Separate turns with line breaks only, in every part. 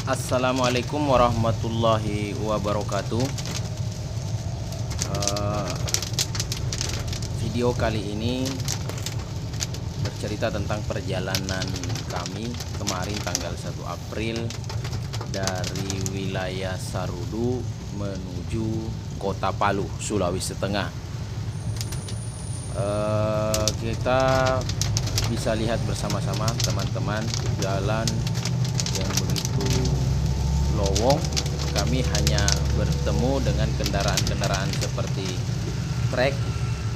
Assalamualaikum warahmatullahi wabarakatuh. Eh, Video kali ini bercerita tentang perjalanan kami kemarin tanggal 1 April dari wilayah Sarudu menuju Kota Palu, Sulawesi Tengah. Kita bisa lihat bersama-sama teman-teman jalan yang begitu lowong. Kami hanya bertemu dengan kendaraan-kendaraan seperti trek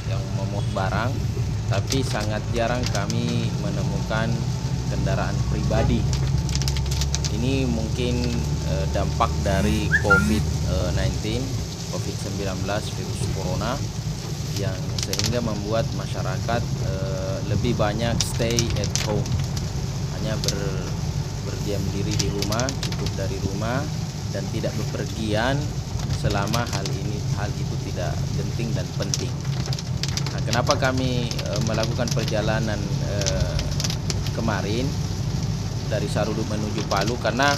yang memuat barang, tapi sangat jarang kami menemukan kendaraan pribadi. Ini mungkin dampak dari COVID-19, virus corona, yang sehingga membuat masyarakat lebih banyak stay at home, hanya berdiam diri di rumah, cukup dari rumah, dan tidak bepergian selama hal itu tidak genting dan penting. Nah, kenapa kami melakukan perjalanan kemarin dari Sarudu menuju Palu? Karena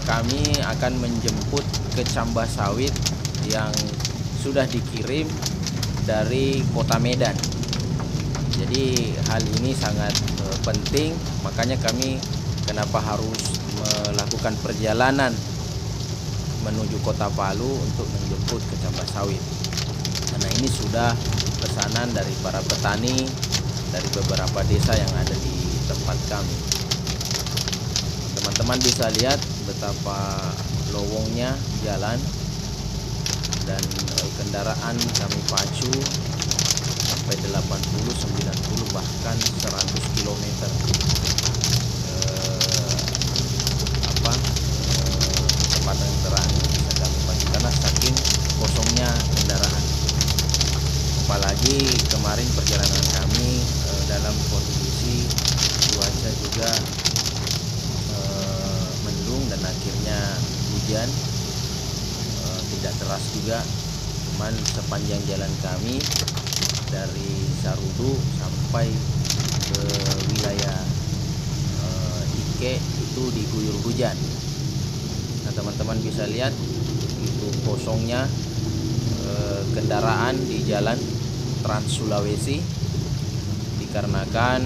kami akan menjemput kecambah sawit yang sudah dikirim dari Kota Medan. Jadi hal ini sangat penting, makanya kami kenapa harus melakukan perjalanan menuju Kota Palu untuk menjemput kecambah sawit. Karena ini sudah pesanan dari para petani dari beberapa desa yang ada di tempat kami. Teman-teman bisa lihat betapa lowongnya jalan, dan kendaraan kami pacu sampai 80, 90, bahkan 100 km kecepatan kendaraan yang bisa kami pacu karena saking kosongnya kendaraan. Apalagi kemarin perjalanan kami dalam kondisi cuaca juga mendung dan akhirnya hujan, tidak deras juga. Cuman sepanjang jalan kami dari Sarudu sampai ke wilayah Ike itu diguyur hujan. Nah, teman-teman bisa lihat itu kosongnya kendaraan di jalan Trans Sulawesi, dikarenakan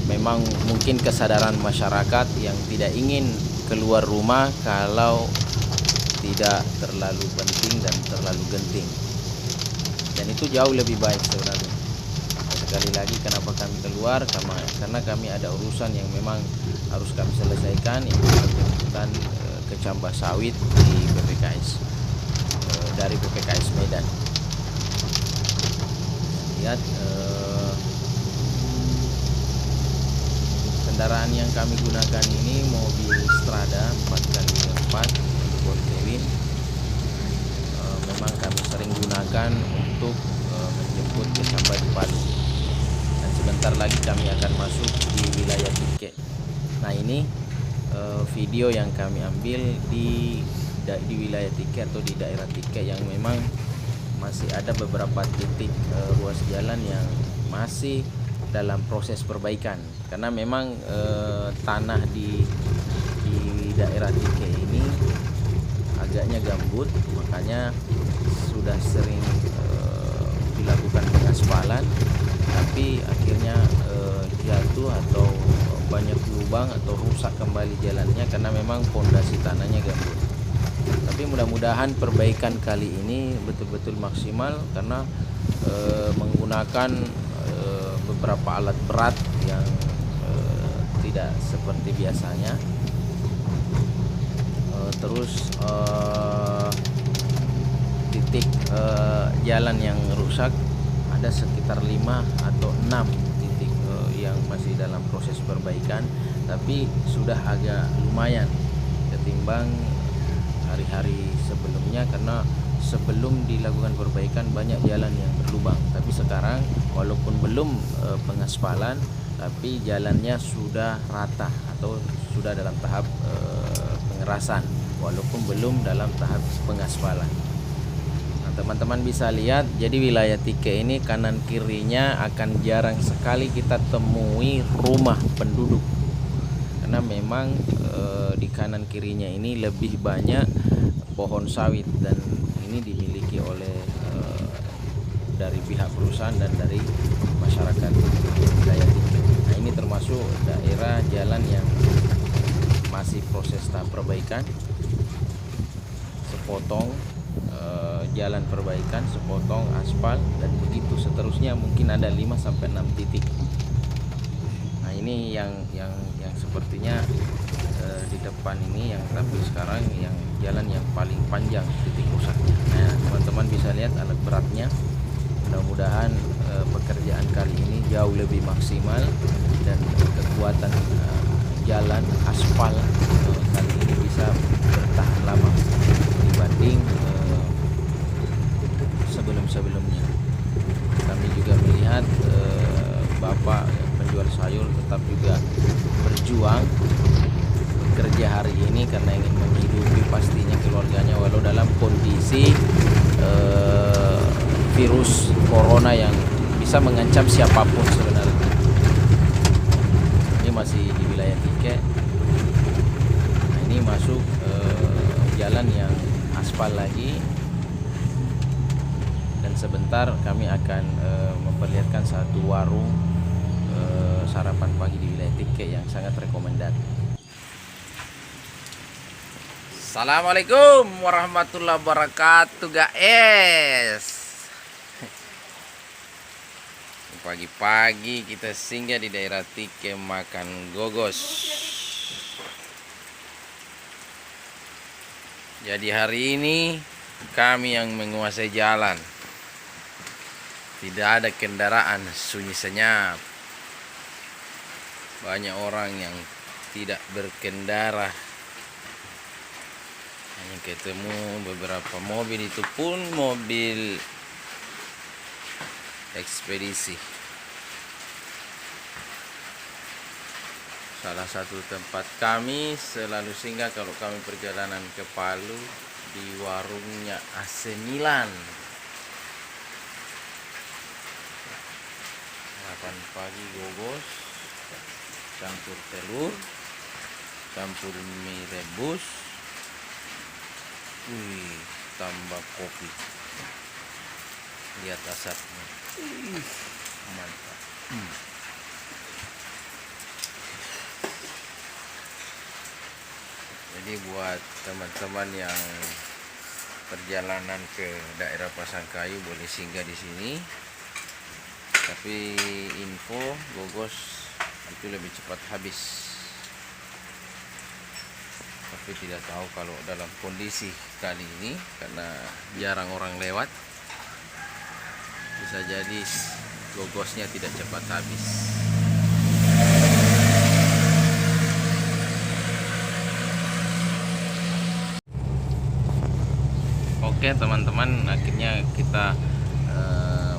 memang mungkin kesadaran masyarakat yang tidak ingin keluar rumah kalau tidak terlalu penting dan terlalu genting. Dan itu jauh lebih baik sebenarnya. Sekali lagi, kenapa kami keluar? Karena kami ada urusan yang memang harus kami selesaikan, yaitu penjemputan kecambah sawit di PPKS, dari PPKS Medan. Lihat kendaraan yang kami gunakan ini mobil Strada 4x4 Bontewin. Memang kami sering gunakan untuk menjemput kecambah di Palu, dan sebentar lagi kami akan masuk di wilayah Tike. Nah, ini video yang kami ambil di wilayah Tike atau di daerah Tike, yang memang masih ada beberapa titik ruas jalan yang masih dalam proses perbaikan, karena memang tanah di daerah Tike ini agaknya gambut, makanya sudah sering dilakukan pengaspalan, tapi akhirnya jatuh atau banyak lubang atau rusak kembali jalannya karena memang pondasi tanahnya gambut. Tapi mudah-mudahan perbaikan kali ini betul-betul maksimal, karena menggunakan beberapa alat berat yang tidak seperti biasanya. Terus titik jalan yang rusak ada sekitar 5 atau 6 titik yang masih dalam proses perbaikan, tapi sudah agak lumayan ketimbang hari-hari sebelumnya, karena sebelum dilakukan perbaikan banyak jalan yang berlubang. Tapi sekarang walaupun belum pengaspalan, tapi jalannya sudah rata atau sudah dalam tahap pengerasan, walaupun belum dalam tahap pengaspalan. Nah, teman-teman bisa lihat, jadi wilayah Tike ini kanan kirinya akan jarang sekali kita temui rumah penduduk, karena memang di kanan kirinya ini lebih banyak pohon sawit, dan ini dimiliki oleh dari pihak perusahaan dan dari masyarakat wilayah Tike. Nah, ini termasuk daerah jalan yang masih proses tahap perbaikan, sepotong jalan perbaikan, sepotong aspal, dan begitu seterusnya, mungkin ada 5-6 titik. Nah, ini yang sepertinya di depan ini yang tampil sekarang yang jalan yang paling panjang titik rusaknya. Nah, teman-teman bisa lihat alat beratnya. Mudah-mudahan pekerjaan kali ini jauh lebih maksimal dan kekuatan jalan aspal kali ini bisa bertahan lama dibanding sebelum-sebelumnya. Kami juga melihat Bapak penjual sayur tetap juga berjuang bekerja hari ini karena ingin menghidupi pastinya keluarganya, walau dalam kondisi virus corona yang bisa mengancam siapapun sebenarnya. Ini masih di wilayah Tike. Nah, ini masuk jalan yang aspal lagi, dan sebentar kami akan memperlihatkan satu warung sarapan pagi di wilayah Tike yang sangat rekomendasi. Assalamualaikum warahmatullahi wabarakatuh guys. Pagi-pagi kita singgah di daerah Tike makan gogos. Jadi hari ini kami yang menguasai jalan. Tidak ada kendaraan, sunyi senyap. Banyak orang yang tidak berkendara. Hanya ketemu beberapa mobil, itu pun mobil ekspedisi. Salah satu tempat kami selalu singgah kalau kami perjalanan ke Palu, di warungnya AC Milan. Sarapan pagi gogos, campur telur, campur mie rebus, tambah kopi. Lihat asapnya, mantap. Jadi buat teman-teman yang perjalanan ke daerah Pasangkayu boleh singgah di sini. Tapi info gogos itu lebih cepat habis. Tapi tidak tahu kalau dalam kondisi kali ini karena jarang orang lewat, bisa jadi gogosnya tidak cepat habis. Oke teman-teman, akhirnya kita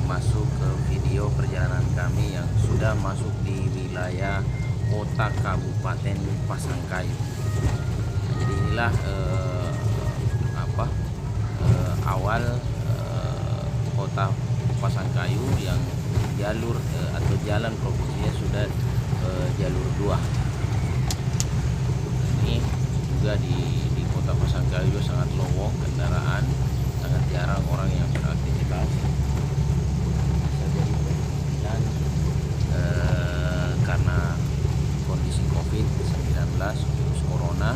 masuk ke video perjalanan kami yang sudah masuk di wilayah kota Kabupaten Pasangkayu. Nah, jadi inilah awal kota Pasangkayu yang jalur atau jalan provinsinya sudah jalur 2. Ini juga di kota Pasangkayu juga sangat lowong kendaraan, sangat jarang orang yang beraktivitas. Bisa jadi kemungkinan karena kondisi COVID-19, virus corona,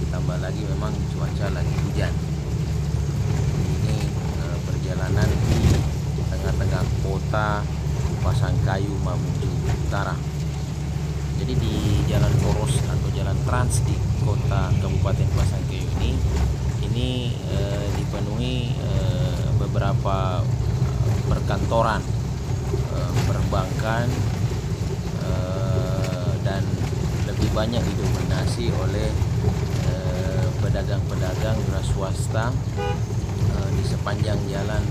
ditambah lagi memang cuaca lagi hujan. Ini perjalanan di tengah-tengah kota Pasangkayu Mamuju Utara. Jadi di jalan poros atau jalan trans di kota Kabupaten Pasangkayu ini dipenuhi beberapa perkantoran, perbankan, dan lebih banyak didominasi oleh pedagang-pedagang swasta di sepanjang jalan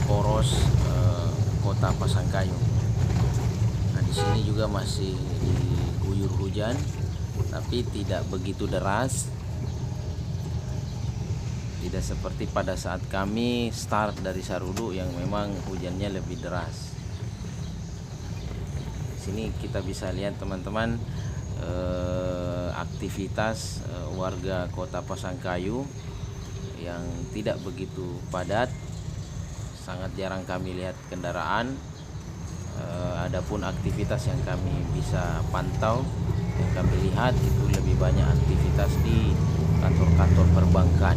poros kota Pasangkayu. Nah, di sini juga masih diguyur hujan, tapi tidak begitu deras. Tidak seperti pada saat kami start dari Sarudu yang memang hujannya lebih deras. Di sini kita bisa lihat teman-teman aktivitas warga Kota Pasangkayu yang tidak begitu padat. Sangat jarang kami lihat kendaraan. Adapun aktivitas yang kami bisa pantau, yang kami lihat itu lebih banyak aktivitas di kantor-kantor perbankan.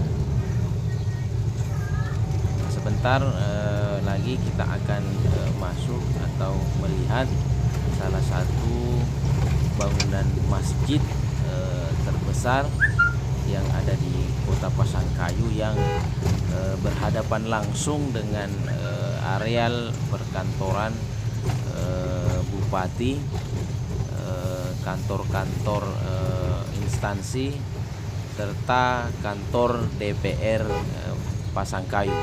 Sebentar lagi kita akan masuk atau melihat salah satu bangunan masjid terbesar yang ada di Kota Pasangkayu yang berhadapan langsung dengan areal perkantoran bupati, kantor-kantor instansi serta kantor DPR Pasangkayu.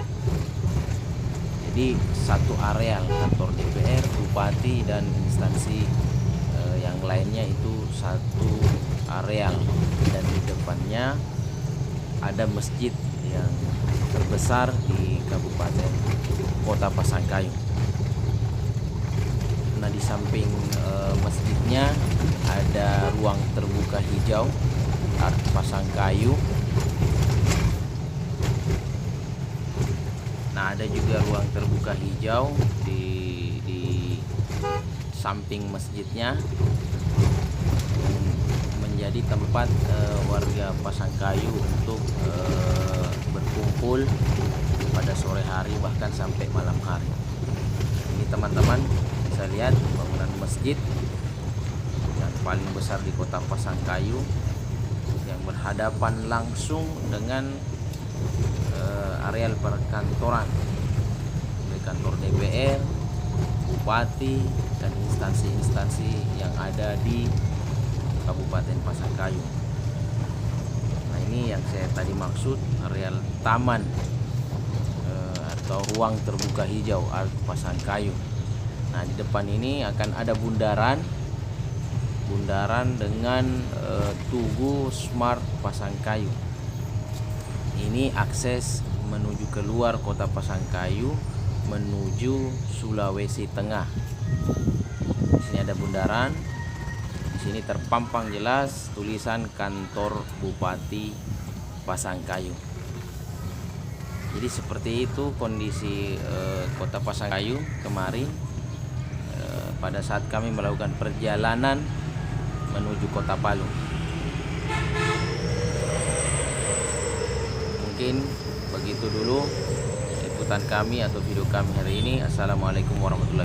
Jadi satu areal kantor DPR, bupati dan instansi yang lainnya itu satu areal, dan di depannya ada masjid yang terbesar di Kabupaten Kota Pasangkayu. Nah, di samping masjidnya ada ruang terbuka hijau Art Pasangkayu. Nah, ada juga ruang terbuka hijau di samping masjidnya, menjadi tempat warga Pasangkayu untuk berkumpul pada sore hari bahkan sampai malam hari. Ini teman-teman bisa lihat bangunan masjid yang paling besar di Kota Pasangkayu yang berhadapan langsung dengan areal perkantoran, dari kantor DPR, bupati dan instansi-instansi yang ada di Kabupaten Pasangkayu. Nah, ini yang saya tadi maksud areal taman atau ruang terbuka hijau Art Pasangkayu. Nah, di depan ini akan ada bundaran dengan Tugu Smart Pasangkayu. Ini akses menuju keluar Kota Pasangkayu menuju Sulawesi Tengah. Di sini ada bundaran. Di sini terpampang jelas tulisan kantor Bupati Pasangkayu. Jadi seperti itu kondisi Kota Pasangkayu kemarin pada saat kami melakukan perjalanan menuju Kota Palu. Mungkin begitu dulu liputan kami atau video kami hari ini. Assalamualaikum warahmatullahi wabarakatuh.